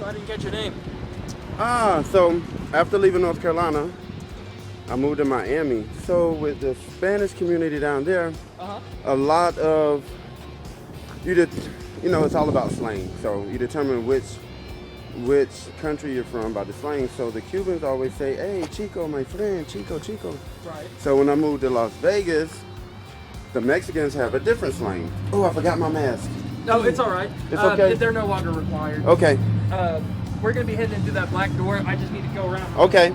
I didn't get your name. So after leaving North Carolina, I moved to Miami. So with the Spanish community down there, a lot of it's all about slang. So you determine which country you're from by the slang. So the Cubans always say, "Hey, Chico, my friend, Chico, Chico." Right. So when I moved to Las Vegas, the Mexicans have a different slang. Oh, I forgot my mask. No, it's all right. It's okay. They're no longer required. Okay. We're gonna be heading into that black door. I just need to go around. Okay.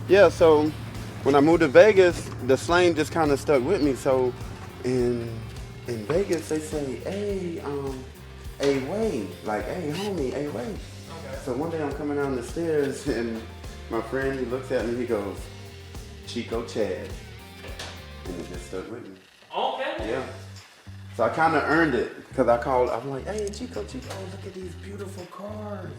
Yeah, so when I moved to Vegas, the slang just kind of stuck with me. So in Vegas, they say, "Hey, way," like, "Hey, homie, hey, way." Okay. So one day I'm coming down the stairs and my friend, he looks at me, he goes, "Chico Chad," and it just stuck with me. Okay. Yeah. So I kind of earned it because I'm like, "Hey, Chico, Chico, oh, look at these beautiful cars."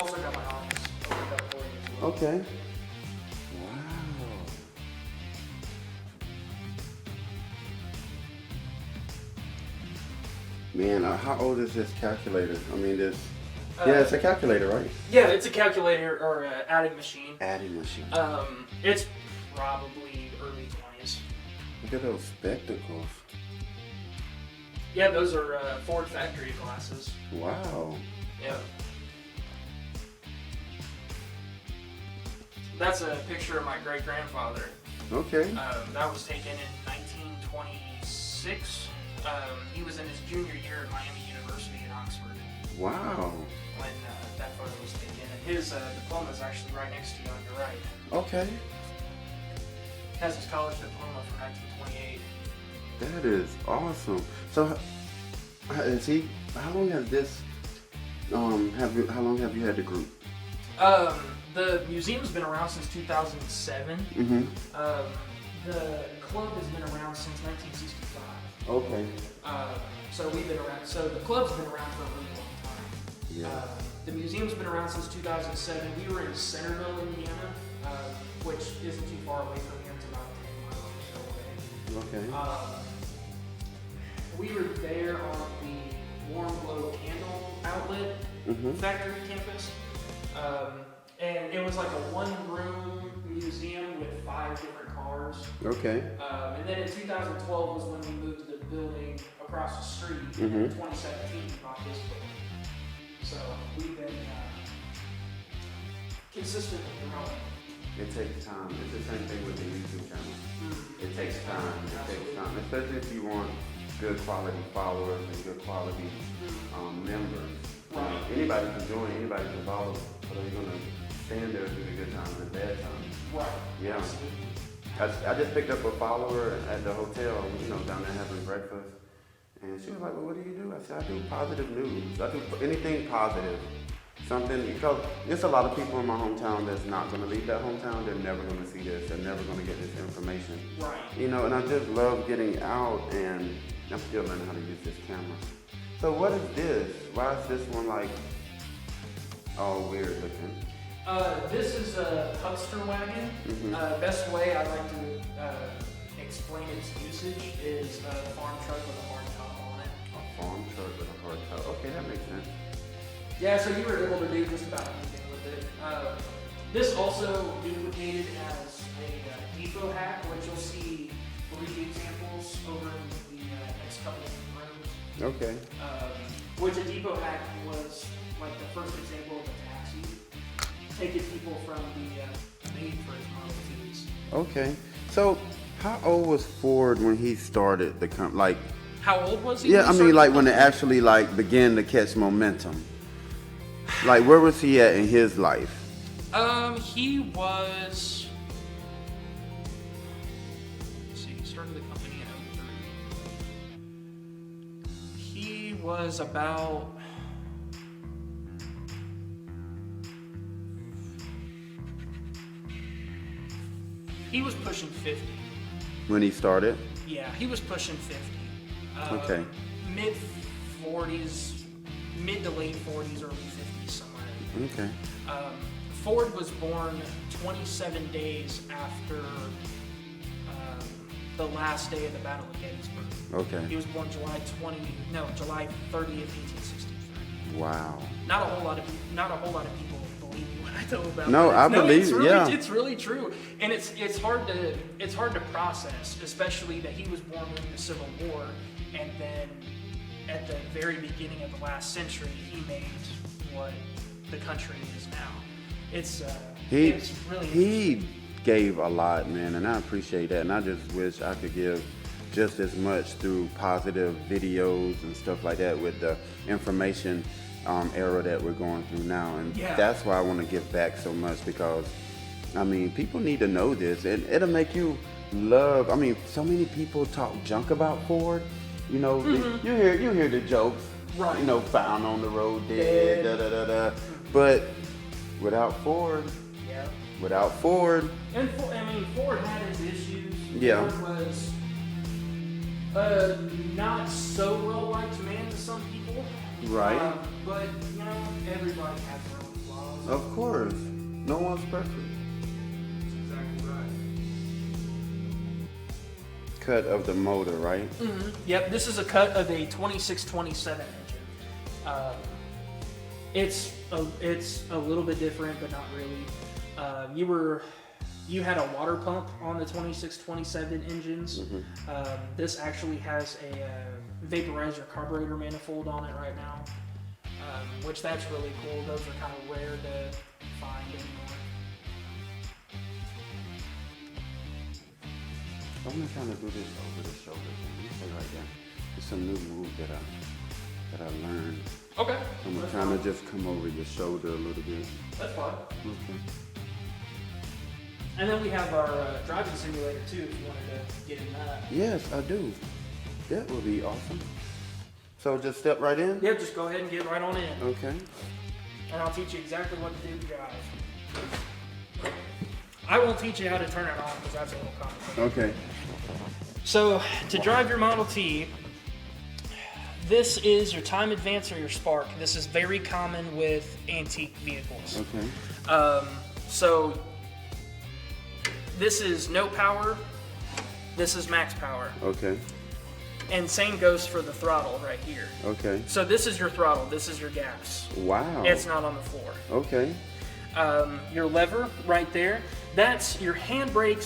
Also got my office opened up for you as well. Okay. Wow. Man, how old is this calculator? I mean, yeah, it's a calculator, right? Yeah, it's a calculator or an adding machine. Adding machine. It's probably early 20s. Look at those spectacles. Yeah, those are Ford factory glasses. Wow. Yeah. That's a picture of my great-grandfather. Okay. That was taken in 1926. He was in his junior year at Miami University in Oxford. Wow. When that photo was taken. And his diploma is actually right next to you on your right. Okay. Has his college diploma from 1928. That is awesome. So, how long has this? How long have you had the group? The museum's been around since 2007. Mm-hmm. The club has been around since 1965. Okay. So we've been around. So the club's been around for a really long time. Yeah. The museum's been around since 2007. We were in Centerville, Indiana, which isn't too far away from here. It's about 10 miles or so away. Okay. We were there on the Warm Glow Candle Outlet factory campus. And it was like a one-room museum with 5 different cars. Okay. And then in 2012 was when we moved to the building across the street. And in 2017 we bought this building. So we've been consistently growing. It takes time. It's the same thing with the YouTube channel. It takes time. It takes time, especially if you want good quality followers and good quality members. Right. Anybody can join. Anybody can follow. But you're gonna stand there through the good times and the bad times. Right. Yeah. I just picked up a follower at the hotel, down there having breakfast. And she was like, "Well, what do you do?" I said, "I do positive news. I do anything positive. Something," because there's a lot of people in my hometown that's not going to leave that hometown. They're never going to see this. They're never going to get this information. Right. And I just love getting out, and I'm still learning how to use this camera. So what is this? Why is this one like all weird looking? This is a Hubster Wagon. Best way I like to explain its usage is a farm truck with a hard top on it. A farm truck with a hard top. Okay, that makes sense. Yeah, so you were able to do just about anything with it. This also duplicated as a depot hack, which you'll see 3 examples over in the next couple of rooms. Okay. Which a depot hack was like the first example of a taxi, taking people from the made for his Model Ts. Okay. So, how old was Ford when he started the company? Like, how old was he? Yeah, I mean, like when it actually began to catch momentum. Like, where was he at in his life? He was. Let's see, he started the company in 03. He was about He was pushing 50. When he started? Yeah, he was pushing 50. Okay. Mid 40s, mid to late 40s, early 50s, somewhere. Okay. Ford was born 27 days after the last day of the Battle of Gettysburg. Okay. He was born July 30th, 1863. Wow. Not a whole lot of people believe me when I tell about No, that. I believe it. Yeah. It's really true, and it's hard to process, especially that he was born during the Civil War, and then at the very beginning of the last century, he made what the country is now. It's really he gave a lot, man, and I appreciate that, and I just wish I could give just as much through positive videos and stuff like that with the information era that we're going through now, and that's why I want to give back so much, because I mean, people need to know this, and it'll make you love. I mean, so many people talk junk about Ford, you know. You hear the jokes, right? You know, found on the road dead, da da da da. But without Ford, and Ford had his issues. Yeah. Ford was not so well liked man to some people. Right. But you know, everybody has their own flaws. Of course, no one's perfect. That's exactly right. Cut of the motor, right? Mm-hmm. Yep. This is a cut of a 2627 engine. It's a little bit different, but not really. You had a water pump on the 2627 engines. This actually has a vaporizer carburetor manifold on it right now, which that's really cool. Those are kind of rare to find anymore. I'm gonna kind of do this over the shoulder thing. You say right there. It's a new move that I learned. Okay. I'm gonna kind of just come over your shoulder a little bit. That's fine. Okay. And then we have our driving simulator too, if you wanted to get in that. Yes, I do. That would be awesome. So just step right in? Yeah, just go ahead and get right on in. Okay. And I'll teach you exactly what to do to drive. I won't teach you how to turn it on because that's a little complicated. Okay. So to drive your Model T, this is your time advance or your spark. This is very common with antique vehicles. Okay. So this is no power. This is max power. Okay. And same goes for the throttle right here. Okay. So this is your throttle. This is your gas. Wow. It's not on the floor. Okay. Your lever right there, that's your handbrake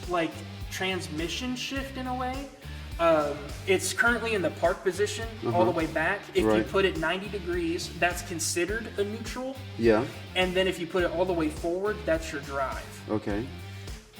/ like transmission shift in a way. It's currently in the park position all the way back. If you put it 90 degrees, that's considered a neutral. Yeah. And then if you put it all the way forward, that's your drive. Okay.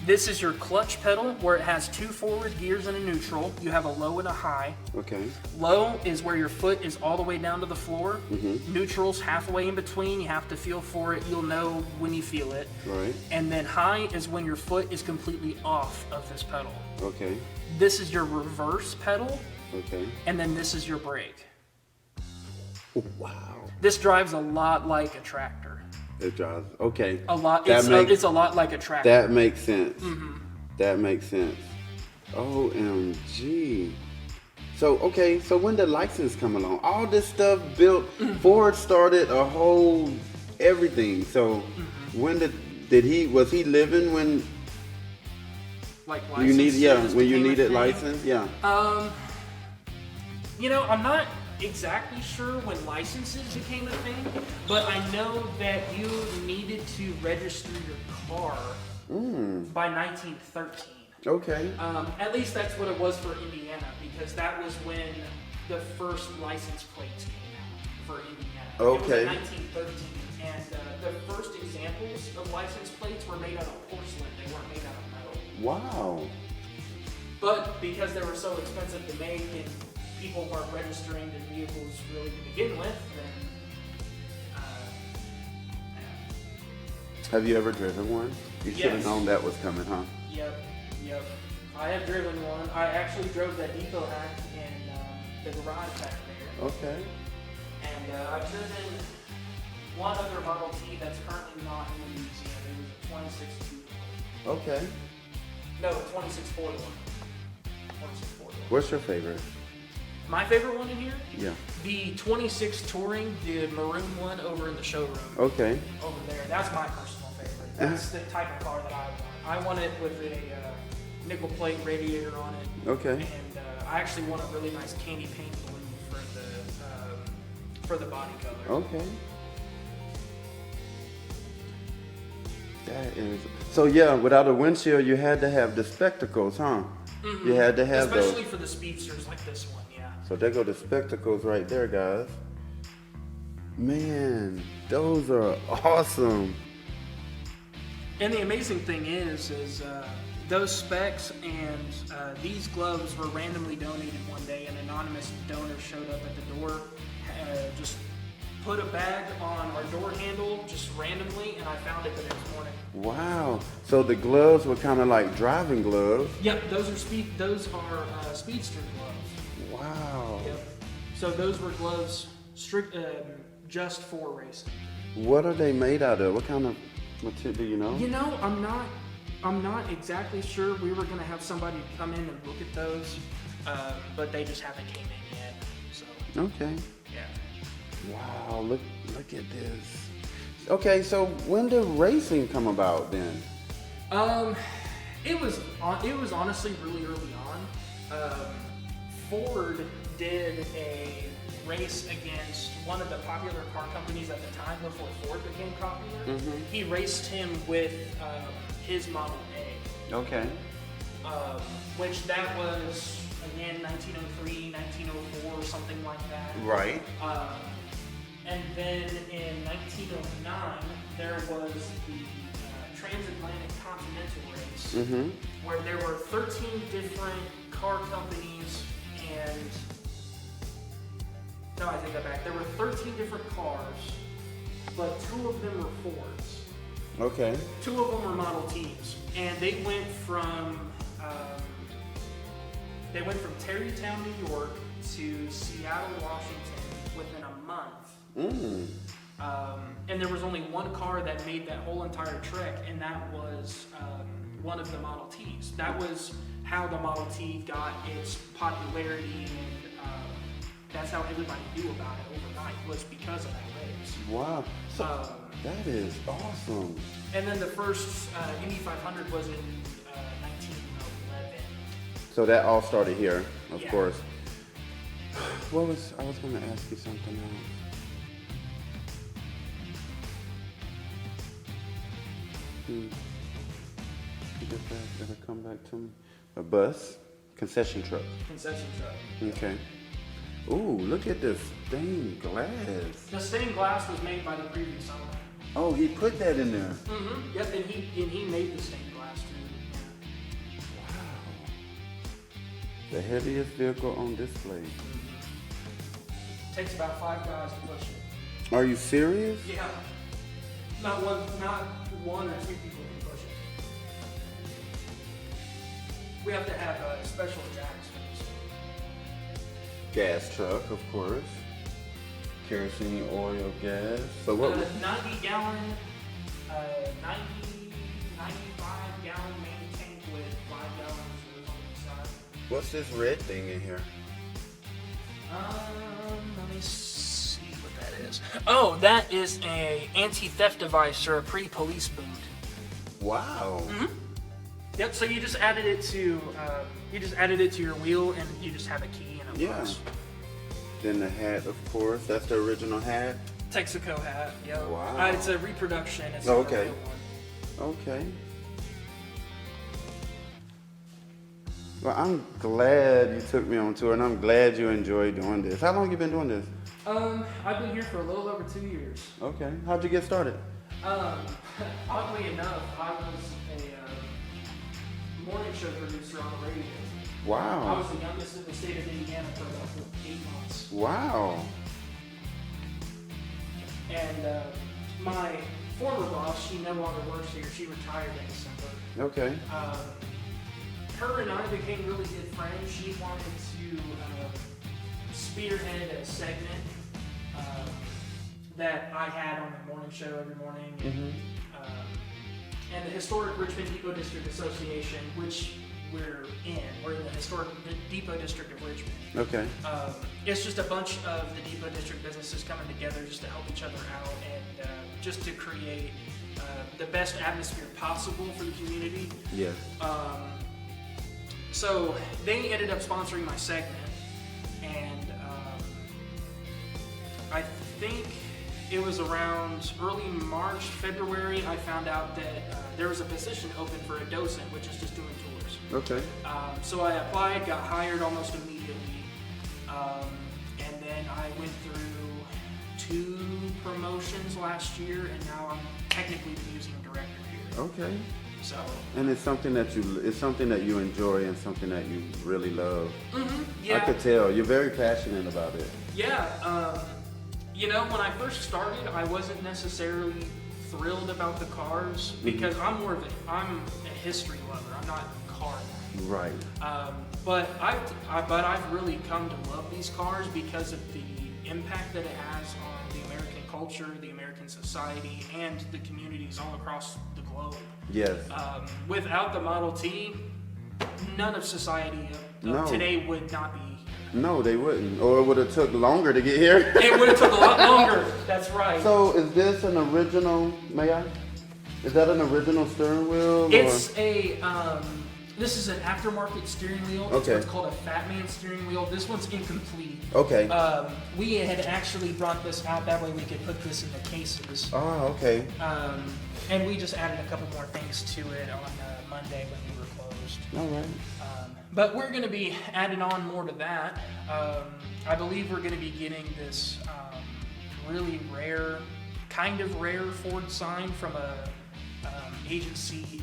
This is your clutch pedal where it has 2 forward gears and a neutral. You have a low and a high. Okay. Low is where your foot is all the way down to the floor. Neutral's halfway in between. You have to feel for it. You'll know when you feel it. Right. And then high is when your foot is completely off of this pedal. Okay. This is your reverse pedal. Okay. And then this is your brake. Wow. This drives a lot like a tractor. It drives. Okay. A lot. That It's a lot like a tractor. That makes sense. That makes sense. OMG. So, okay, so when did license come along? All this stuff built, Ford started a whole everything. So when was he living when like you needed, when you needed license? Yeah. You know, I'm not exactly sure when licenses became a thing, but I know that you needed to register your car by 1913. Okay. At least that's what it was for Indiana, because that was when the first license plates came out for Indiana. Okay. It was in 1913, and the first examples of license plates were made out of porcelain. They weren't made out of metal. Wow. But because they were so expensive to make and people weren't registering their vehicles really to begin with, then Have you ever driven one? You should have known that was coming, huh? Yep. I have driven one. I actually drove that depot hack in the garage back there. Okay. And I've driven one other Model T that's currently not in the museum. It was a 26 Coupe. Okay. No, 26 4 to 1. 26 4 to 1. What's your favorite? My favorite one in here? Yeah. The 26 Touring, the maroon one over in the showroom. Okay. Over there. That's my personal favorite. That's the type of car that I want. I want it with a nickel plate radiator on it. Okay. And I actually want a really nice candy paint blue for the body color. Okay. That is so. Yeah, without a windshield, you had to have the spectacles, huh? Mm-hmm. You had to have especially those. for the speedsters like this one. Yeah. So there go the spectacles right there, guys. Man, those are awesome. And the amazing thing is those specs and these gloves were randomly donated one day. An anonymous donor showed up at the door, just put a bag on our door handle just randomly, and I found it the next morning. Wow. So the gloves were kind of like driving gloves. Yep, those are speedster gloves. Wow. Yep. So those were gloves just for racing. What are they made out of? What kind of material, do you know? You know, I'm not exactly sure. We were gonna have somebody come in and look at those, but they just haven't came in yet. So. Okay. Yeah. Wow, look at this. Okay, so when did racing come about then? It was honestly really early on. Ford did a race against one of the popular car companies at the time before Ford became popular. Mm-hmm. He raced him with his Model A. Okay. Which that was again 1903, 1904, something like that. Right. And then in 1909, there was the Transatlantic Continental Race, Mm-hmm. where there were 13 different car companies and... No, I take that back. There were 13 different cars, but 2 of them were Fords. Okay. 2 of them were Model Ts, and they went from Tarrytown, New York, to Seattle, Washington, within a month. Mm. And there was only one car that made that whole entire trek, and that was one of the Model Ts. That was how the Model T got its popularity, and that's how everybody knew about it overnight, was because of that race. Wow. So that is awesome. And then the first Indy 500 was in 1911. So that all started here, of Yeah. course. I was going to ask you something else. It'll come back to me. A bus, concession truck. Concession truck. Okay. Ooh, look at this stained glass. The stained glass was made by the previous owner. Oh, he put that in there. Mm-hmm. Yep, and he made the stained glass too. Yeah. Wow. The heaviest vehicle on display. Takes about 5 guys to push it. Are you serious? Yeah. Not one or 2 people can push it. We have to have special jacks for this. Gas truck, of course. Kerosene, oil, gas. So what? 90 gallon, 95 gallon main tank with 5 gallon reserve on each side. What's this red thing in here? Let me see what that is. Oh, that is a anti-theft device or a pre-police boot. Wow. Mm-hmm. Yep. So you just added it to your wheel, and you just have a key and it Yeah. works. Then the hat, of course. That's the original hat. Texaco hat. Yep. Wow. It's a reproduction. It's Oh, not a okay. real one. Okay. Well, I'm glad you took me on tour, and I'm glad you enjoyed doing this. How long have you been doing this? I've been here for a little over 2 years. Okay. How'd you get started? Oddly enough, I was a morning show producer on the radio. I Wow. was the youngest in the state of Indiana for about 8 months. Wow. And my former boss, she no longer works here. She retired in December. Okay. Her and I became really good friends. She wanted to spearhead a segment that I had on the morning show every morning. Mm-hmm. and the Historic Richmond Depot District Association, which we're in. We're in the Historic Depot District of Richmond. Okay. It's just a bunch of the Depot District businesses coming together just to help each other out and just to create the best atmosphere possible for the community. Yes. So they ended up sponsoring my segment, and I think it was around early March, February, I found out that there was a position open for a docent, which is just doing tours. Okay. So I applied, got hired almost immediately, and then I went through 2 promotions last year, and now I'm technically the museum director here. Okay. So. And it's something that you enjoy and something that you really love. Mm-hmm. Yeah. I could tell you're very passionate about it. Yeah. You know, when I first started, I wasn't necessarily thrilled about the cars because I'm a history lover. I'm not a car guy. Right. But I've really come to love these cars because of the impact that it has on the American culture, the American society, and the communities all across the globe. Yes. Without the Model T, none of society today would not be. No, they wouldn't. Or it would have took longer to get here. It would have took a lot longer. That's right. So is this an original, may I? Is that an original steering wheel? It's this is an aftermarket steering wheel. Okay. It's what's called a Fat Man steering wheel. This one's incomplete. Okay. We had actually brought this out that way we could put this in the cases. Oh, okay. And we just added a couple more things to it on Monday when we were closed. All right. But we're going to be adding on more to that. I believe we're going to be getting this really kind of rare Ford sign from a agency in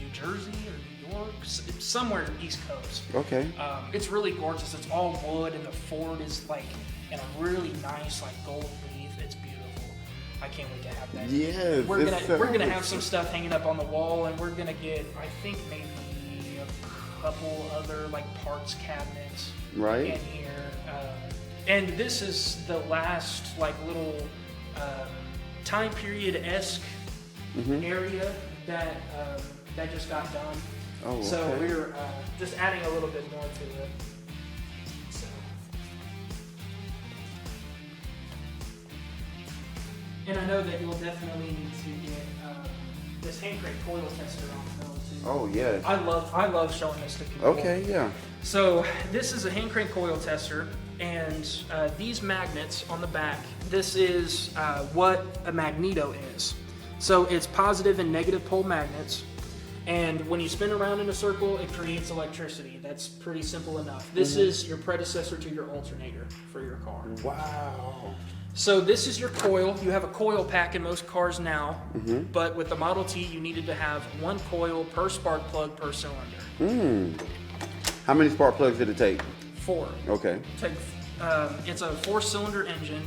New Jersey or New York, somewhere in the East Coast. Okay. It's really gorgeous. It's all wood, and the Ford is like in a really nice like gold leaf. It's beautiful. I can't wait to have that. Yes. We're gonna have some stuff hanging up on the wall, and we're gonna get, I think, maybe a couple other like parts cabinets in here. And this is the last like little time period-esque area that just got done. Oh, so okay. we're just adding a little bit more to it. So. And I know that you'll definitely need to get this hand crank coil tester on film too. Oh yes. I love showing this to people. Okay, yeah. So this is a hand crank coil tester, and these magnets on the back, this is what a magneto is. So it's positive and negative pole magnets, and when you spin around in a circle, it creates electricity. That's pretty simple enough. This is your predecessor to your alternator for your car. Wow. So this is your coil. You have a coil pack in most cars now, but with the Model T, you needed to have 1 coil per spark plug per cylinder. How many spark plugs did it take? 4. Okay. It's a 4-cylinder engine,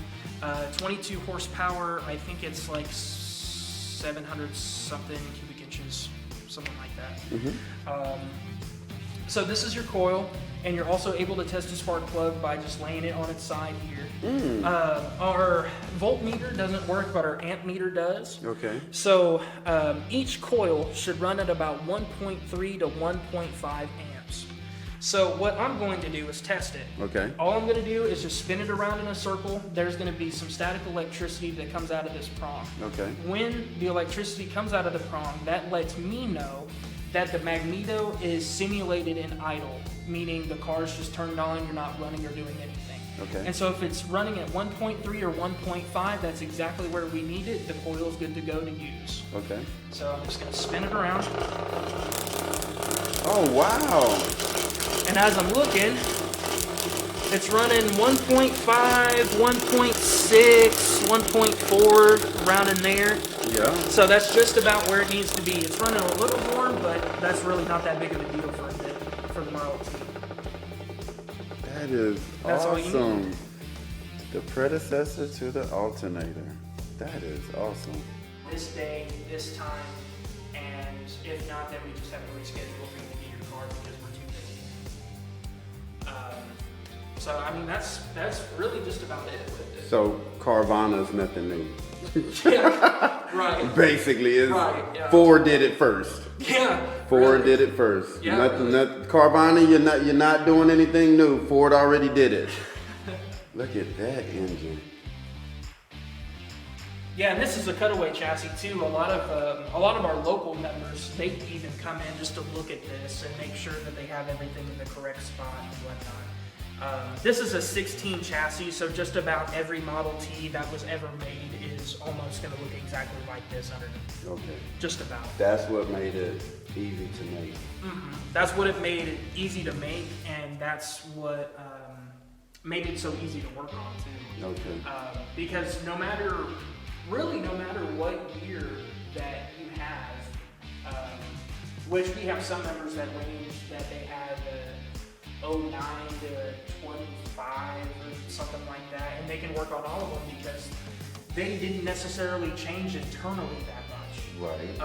22 horsepower. I think it's like 700 something cubic inches, something like that. So this is your coil, and you're also able to test a spark plug by just laying it on its side here. Our voltmeter doesn't work, but our amp meter does. Okay. So each coil should run at about 1.3 to 1.5 amps. So what I'm going to do is test it. Okay. All I'm going to do is just spin it around in a circle. There's going to be some static electricity that comes out of this prong. Okay. When the electricity comes out of the prong, that lets me know that the magneto is simulated in idle, meaning the car's just turned on, you're not running or doing anything. Okay. And so if it's running at 1.3 or 1.5, that's exactly where we need it. The coil's good to go to use. Okay. So I'm just going to spin it around. Oh, wow. And as I'm looking, it's running 1.5, 1.6, 1.4, around in there. Yeah. So that's just about where it needs to be. It's running a little warm, but that's really not that big of a deal for the Model T. That is That's all you awesome. need. The predecessor to the alternator. That is awesome. This day, this time, and if not, then we just have to reschedule for you to get your car because we're too busy. So I mean, that's really just about it with it. So Carvana's nothing new. Yeah, right. Basically, is right, yeah. Ford did it first. Yeah. Ford really. did it first. Yeah, Nothing, really. Carvana, you're not doing anything new. Ford already did it. Look at that engine. Yeah, and this is a cutaway chassis too. A lot of our local members, they even come in just to look at this and make sure that they have everything in the correct spot and whatnot. This is a 16 chassis, so just about every Model T that was ever made is almost going to look exactly like this underneath. Okay. Just about. That's what made it easy to make. Mm-hmm. That's what it made it easy to make, and that's what made it so easy to work on too. Okay. Because no matter what year that you have, which we have some members that range that they have 09 to 25 or something like that, and they can work on all of them because they didn't necessarily change internally that much. Right.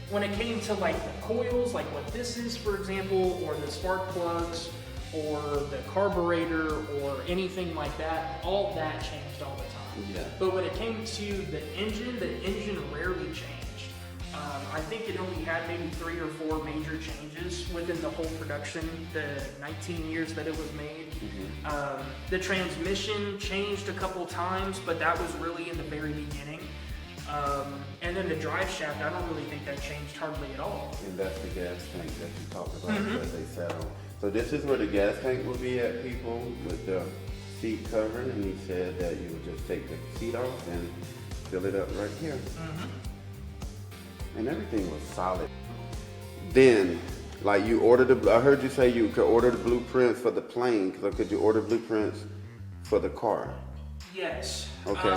When it came to like the coils, like what this is, for example, or the spark plugs, or the carburetor, or anything like that, all that changed all the time. Yeah. But when it came to the engine rarely changed. I think it only had maybe 3 or 4 major changes within the whole production, the 19 years that it was made. Mm-hmm. The transmission changed a couple times, but that was really in the very beginning. And then the drive shaft, I don't really think that changed hardly at all. And that's the gas tank that you talked about Mm-hmm. that they sat on. So this is where the gas tank will be at, people, with the seat covering, and he said that you would just take the seat off and fill it up right here. Mm-hmm. And everything was solid. Then, like you ordered I heard you say you could order the blueprints for the plane, so could you order blueprints for the car? Yes. Okay.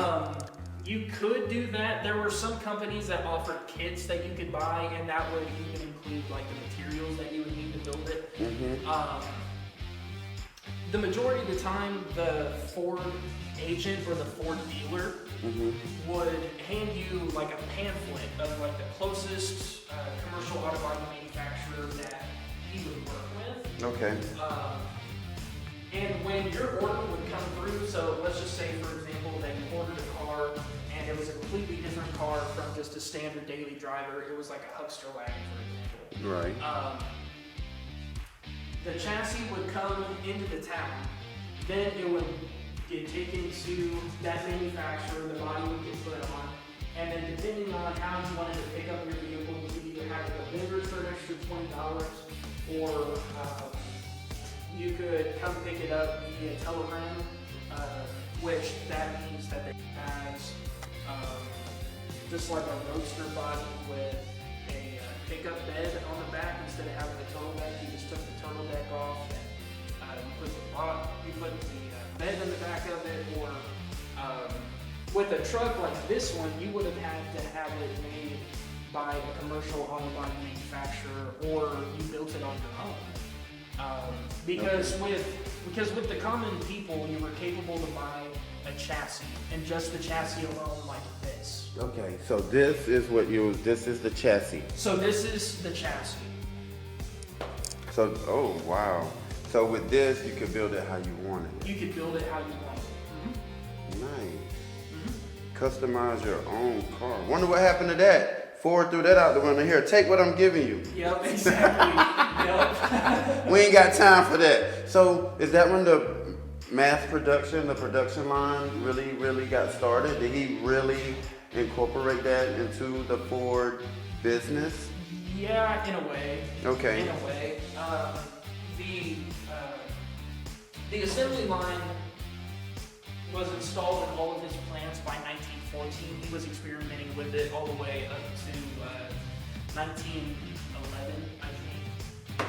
You could do that. There were some companies that offered kits that you could buy, and that would even include like the materials that you would need to build it. Mm-hmm. The majority of the time, the Ford agent or the Ford dealer Mm-hmm. would hand you like a pamphlet of like the closest commercial auto body manufacturer that he would work with. Okay. And when your order would come through, so let's just say, for example, that you ordered a car and it was a completely different car from just a standard daily driver. It was like a Hubster Wagon, for example. Right. The chassis would come into the town, then it would get taken to that manufacturer, the body would get put on, and then depending on how you wanted to pick up your vehicle, you could either have it delivered for an extra $20, or you could come pick it up via telegram, which that means that it has just like a roadster body with a pickup bed on the back instead of having the turtle deck. You just took the turtle deck off and you put the bed in the back of it, or with a truck like this one, you would have had to have it made by a commercial auto body manufacturer, or you built it on your own. Because with the common people, you were capable to buy a chassis, and just the chassis alone like this. Okay, so this is this is the chassis. So this is the chassis. So, oh wow. So with this, you could build it how you want it. You could build it how you want it. Mm-hmm. Nice. Mm-hmm. Customize your own car. Wonder what happened to that. Ford threw that out the window. Here, take what I'm giving you. Yep, exactly. Yep. We ain't got time for that. So is that when the mass production, the production line really got started? Did he really incorporate that into the Ford business? Yeah, in a way. Okay. In a way. The assembly line was installed in all of his plants by 1914. He was experimenting with it all the way up to 1911, I think.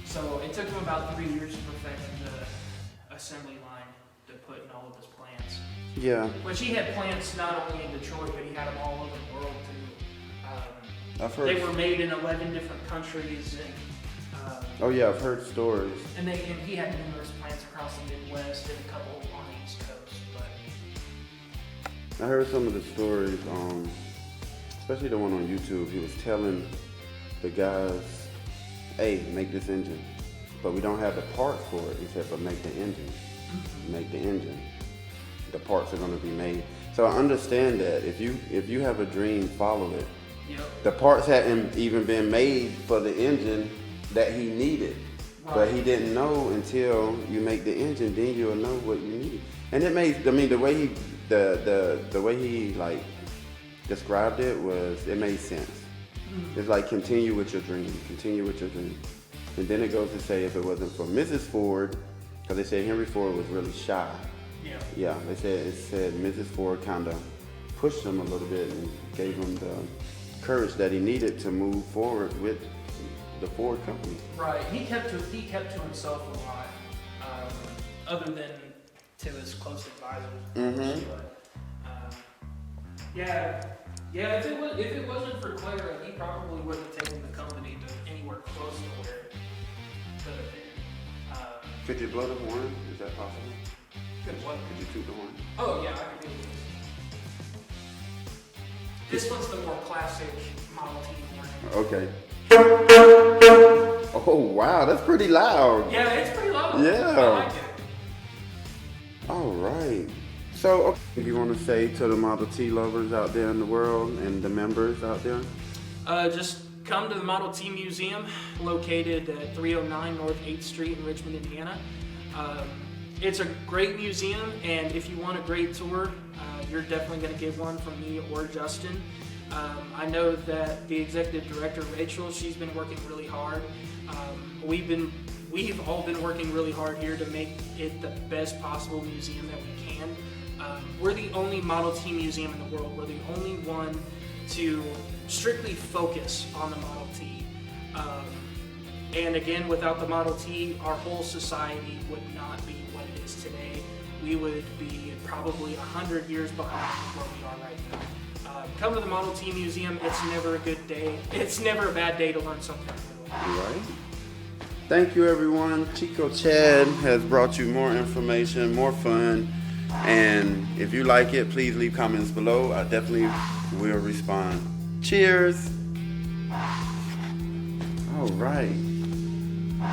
So it took him about 3 years to perfect the assembly line to put in all of his plants. Yeah. Which he had plants not only in Detroit, but he had them all over the world too. I've heard. They were made in 11 different countries, and Oh yeah, I've heard stories. and he had numerous plants across the Midwest and a couple on the East Coast. But I heard some of the stories, especially the one on YouTube. He was telling the guys, "Hey, make this engine, but we don't have the parts for it." He said, "But make the engine." make the engine. The parts are going to be made. So I understand that if you have a dream, follow it. Yep. The parts hadn't even been made for the engine that he needed, but he didn't know until you make the engine. Then you'll know what you need. And it made. I mean, the way he like described it it made sense. It's like continue with your dream, and then it goes to say if it wasn't for Mrs. Ford, because they said Henry Ford was really shy. Yeah, they said Mrs. Ford kind of pushed him a little bit and gave him the courage that he needed to move forward with the Ford company. Right. He kept to himself a lot, other than to his close advisors. But, yeah. If it wasn't for Clara, he probably wouldn't have taken the company to anywhere close to where it could have been. Could you blow the horn? Is that possible? Could what? Could you toot the horn? Oh yeah, I could do this. This one's the more classic Model T horn. Okay. Oh wow, that's pretty loud. Yeah, it's pretty loud. Yeah. I like it. All right. So, if you want to say to the Model T lovers out there in the world and the members out there? Just come to the Model T Museum, located at 309 North 8th Street in Richmond, Indiana. It's a great museum, and if you want a great tour, you're definitely going to get one from me or Justin. I know that the executive director, Rachel, she's been working really hard. We've all been working really hard here to make it the best possible museum that we can. We're the only Model T museum in the world. We're the only one to strictly focus on the Model T. And again, without the Model T, our whole society would not be what it is today. We would be probably 100 years behind where we are right now. Come to the Model T Museum. It's never a good day. It's never a bad day to learn something new. Right. Thank you, everyone. Chico Chad has brought you more information, more fun. And if you like it, please leave comments below. I definitely will respond. Cheers. All right.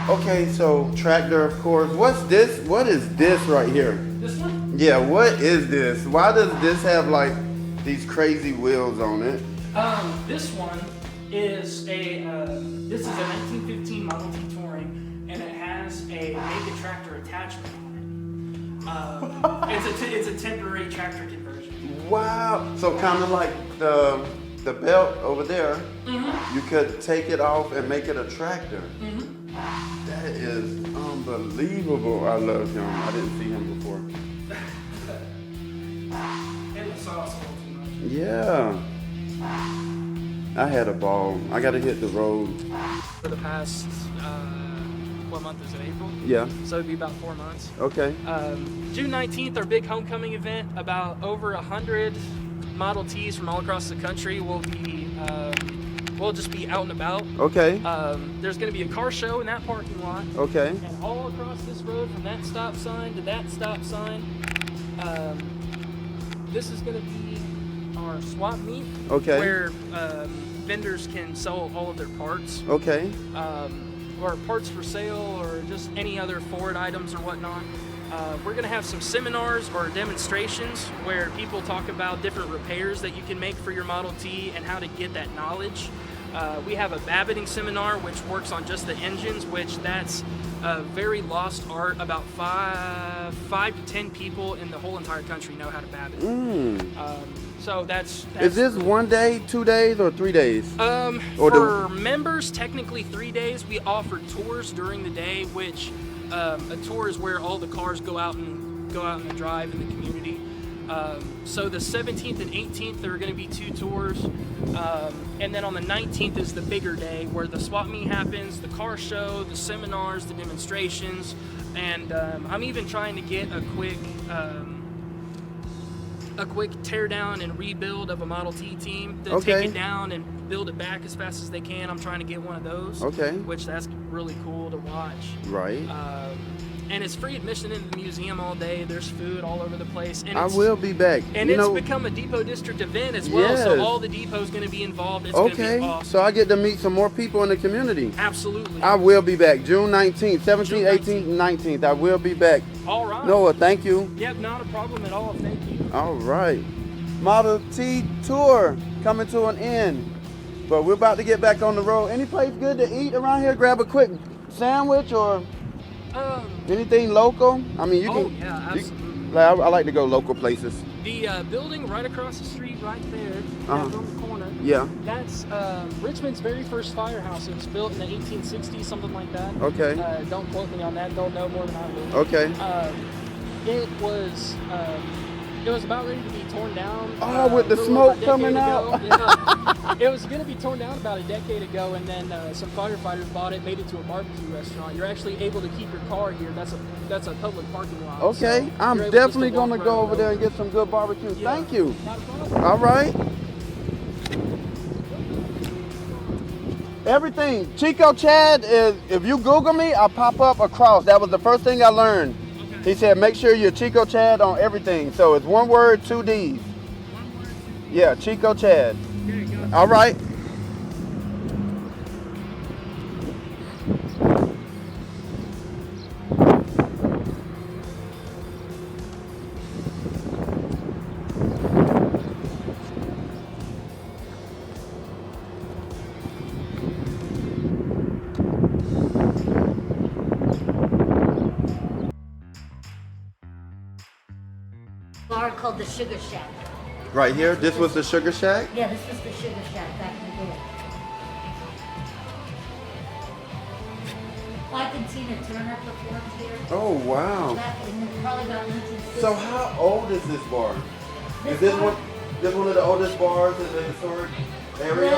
Okay, so tractor, of course. What's this? What is this right here? This one? Yeah, what is this? Why does this have like these crazy wheels on it? This one is this is a 1915 Model T Touring, and it has a mega tractor attachment on it. It's a temporary tractor conversion. Wow. So kind of like the belt over there, you could take it off and make it a tractor. That is unbelievable. I love him. I didn't see him before. It was awesome too much. Yeah. I had a ball. I got to hit the road. For the past, what month is it, April? Yeah. So it'd be about 4 months. Okay. June 19th, our big homecoming event. About over 100 Model Ts from all across the country will be, we'll just be out and about. Okay. There's going to be a car show in that parking lot. Okay. And all across this road, from that stop sign to that stop sign, this is going to be our swap meet. Okay. Where vendors can sell all of their parts. Okay. Or parts for sale, or just any other Ford items or whatnot. We're going to have some seminars or demonstrations where people talk about different repairs that you can make for your Model T and how to get that knowledge. We have a babbiting seminar which works on just the engines, which that's a very lost art. About 5 to 10 people in the whole entire country know how to babbit. So that's Is this 1 day, 2 days, or 3 days? For members, technically 3 days. We offer tours during the day, which a tour is where all the cars go out and drive in the community. So the 17th and 18th, there are going to be 2 tours. And then on the 19th is the bigger day where the swap meet happens, the car show, the seminars, the demonstrations. And I'm even trying to get a quick tear down and rebuild of a Model T team. They'll take it down and build it back as fast as they can. I'm trying to get one of those. Okay. Which that's really cool to watch. Right. and it's free admission into the museum all day. There's food all over the place. And I will be back. And it's become a Depot District event as well, yes. so all the Depot's going to be involved. It's going to be awesome. So I get to meet some more people in the community. Absolutely. I will be back. June 19th, 17th, 18th, 19th. I will be back. All right. Noah, thank you. Yep, not a problem at all. Thank you. All right. Model T tour coming to an end. But we're about to get back on the road. Any place good to eat around here? Grab a quick sandwich or anything local? I mean, you can. Yeah, absolutely. I like to go local places. The building right across the street, right there, on the corner. Yeah. That's Richmond's very first firehouse. It was built in the 1860s, something like that. Okay. Don't quote me on that. They'll know more than I will. Okay. It was about ready to be torn down. With the smoke coming out. Yeah. It was going to be torn down about a decade ago, and then some firefighters bought it, made it to a barbecue restaurant. You're actually able to keep your car here. That's a public parking lot. Okay, so I'm definitely going to go over there and get some good barbecue. Yeah. Thank you. Not a problem. All right. Everything. Chico Chad is, if you Google me, I pop up across. That was the first thing I learned. Okay. He said, make sure you're Chico Chad on everything. So it's one word, 2 D's. One word, 2 D's. Yeah, Chico Chad. Okay, gotcha. All right. Bar called the Sugar Shack. Right here? This was the Sugar Shack? Yeah, this was the Sugar Shack back in the day. Mike and Tina Turner performed here. Oh, wow. Back in probably about 1960. So how old is this bar? Is this one of the oldest bars in the historic area?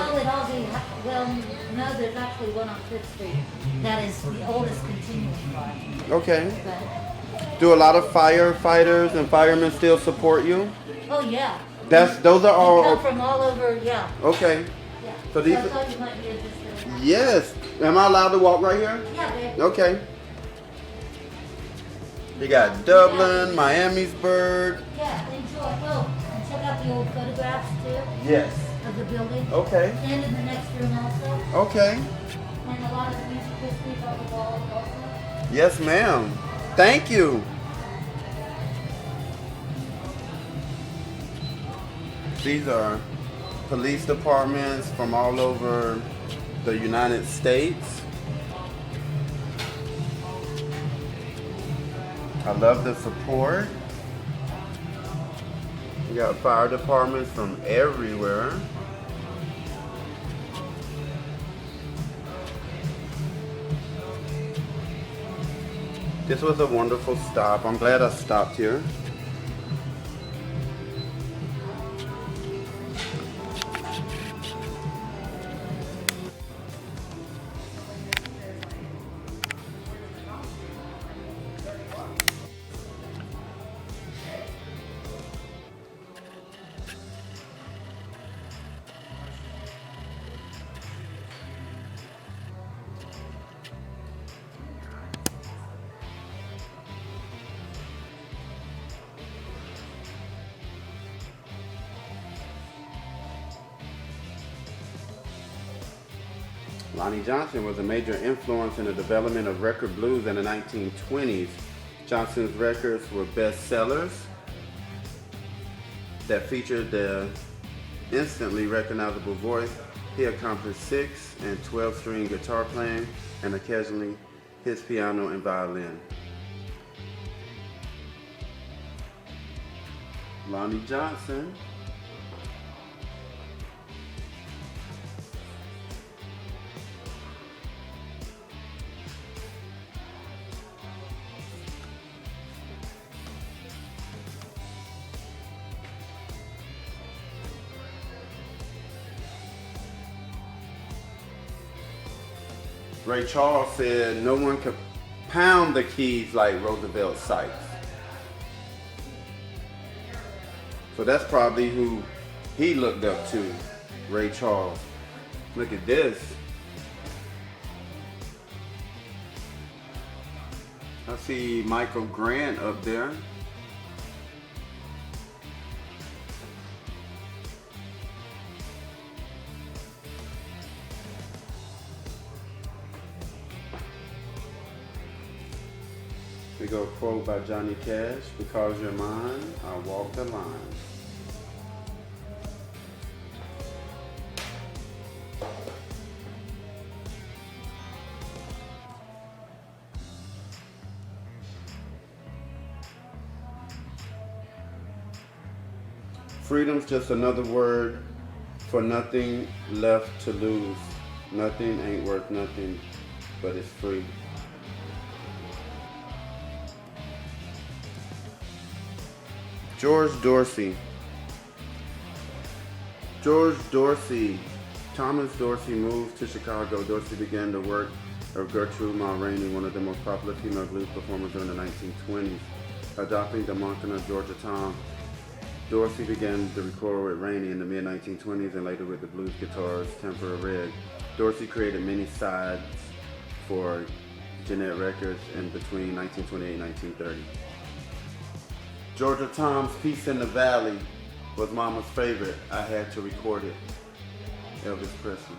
Well, no, there's actually one on 5th Street that is the oldest continuing bar. Okay. But, do a lot of firefighters and firemen still support you? oh yeah. Those are all. They come from all over, yeah. Okay. Yeah. So these. I thought you might be interested. Yes. Am I allowed to walk right here? Yeah, babe. Okay. You got Dublin, Miamisburg. Yeah, enjoy. Oh, and check out the old photographs too. Yes. Of the building. Okay. And in the next room also. Okay. And a lot of the music history on the wall also. Yes, ma'am. Thank you. These are police departments from all over the United States. I love the support. We got fire departments from everywhere. This was a wonderful stop. I'm glad I stopped here. Lonnie Johnson was a major influence in the development of record blues in the 1920s. Johnson's records were bestsellers that featured the instantly recognizable voice. He accomplished 6 and 12-string guitar playing and occasionally his piano and violin. Lonnie Johnson. Ray Charles said no one could pound the keys like Roosevelt Sykes. So that's probably who he looked up to, Ray Charles. Look at this. I I see Michael Grant up there. We go quote by Johnny Cash, because you're mine, I walk the line. Freedom's just another word for nothing left to lose. Nothing ain't worth nothing, but it's free. George Dorsey. George Dorsey. Thomas Dorsey moved to Chicago. Dorsey began the work of Gertrude Mulroney, one of the most popular female blues performers during the 1920s. Adopting the moniker Georgia Tom, Dorsey began to record with Rainey in the mid-1920s and later with the blues guitarist Temper Red. Dorsey created many sides for Jeanette Records in between 1928 and 1930. Georgia Tom's Peace in the Valley was Mama's favorite. I had to record it. Elvis Presley.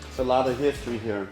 It's a lot of history here.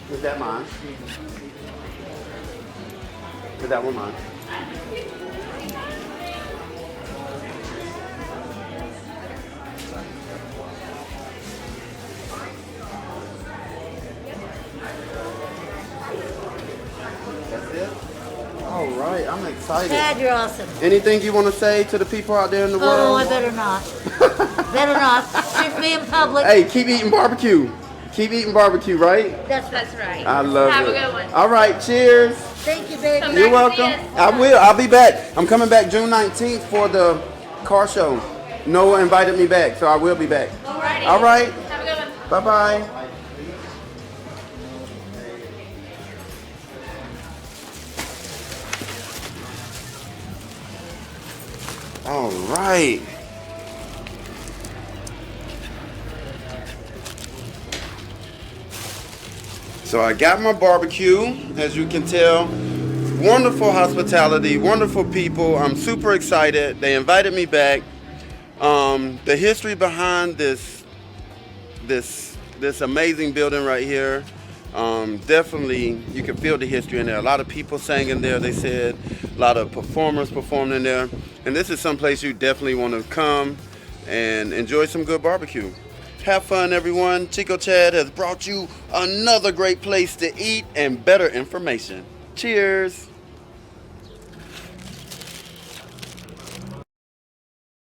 Is that mine? Is that one mine? That's it? All right, I'm excited. Dad, you're awesome. Anything you want to say to the people out there in the world? Oh, I better not. Better not. Shoot me in public. Hey, keep eating barbecue. Keep eating barbecue, right? That's right. I love Have it. a good one. All right, cheers. Thank you, baby. You're welcome. I will. I'll be back. I'm coming back June 19th for the car show. Noah invited me back, so I will be back. Alrighty. All right. Have a good one. Bye-bye. All right. So I got my barbecue, as you can tell. Wonderful hospitality, wonderful people. I'm super excited. They invited me back. The history behind this this amazing building right here. Definitely, you can feel the history in there. A lot of people sang in there, they said. A lot of performers performed in there. And this is someplace you definitely want to come and enjoy some good barbecue. Have fun, everyone. Chico Chad has brought you another great place to eat and better information. Cheers.